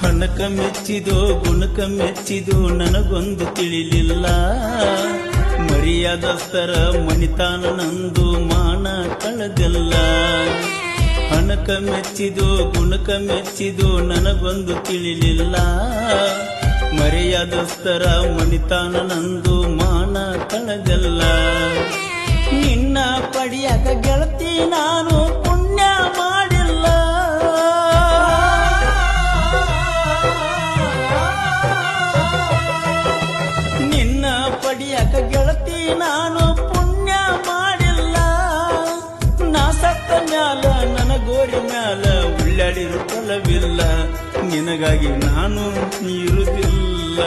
ಹಣಕ ಮೆಚ್ಚಿದೋ ಗುಣಕ ಮೆಚ್ಚಿದೋ ನನಗೊಂದು ತಿಳಿಲಿಲ್ಲ ಮರ್ಯಾದಸ್ತರ ಮಣಿತಾನ ನಂದು ಮಾನ ಕಳೆದಿಲ್ಲ ಹಣಕ ಮೆಚ್ಚಿದೋ ಗುಣಕ ಮೆಚ್ಚಿದೋ ನನಗೊಂದು ತಿಳಿಲಿಲ್ಲ ಮರ್ಯಾದಸ್ತರ ಮಣಿತಾನ ನಂದು ಮಾನ ಕಳೆದಿಲ್ಲ ನಿನ್ನ ಪಡಿಯಾಕ ಗೆಳತಿ ನಾನು ಪುಣ್ಯ ಮಾಡಿಲ್ಲ ನಿನ್ನ ಪಡಿಯಾಕ ಗೆಳತಿ ನಾನು ಪುಣ್ಯ ಮಾಡಿಲ್ಲ ನಾ ಸತ್ತ ಮ್ಯಾಲ ನನ್ನ ಗೋರಿ ಮ್ಯಾಲ ಉಳ್ಳಾಡಿರು ಫಲವಿಲ್ಲ ನಿನಗಾಗಿ ನಾನು ಇರುವುದಿಲ್ಲ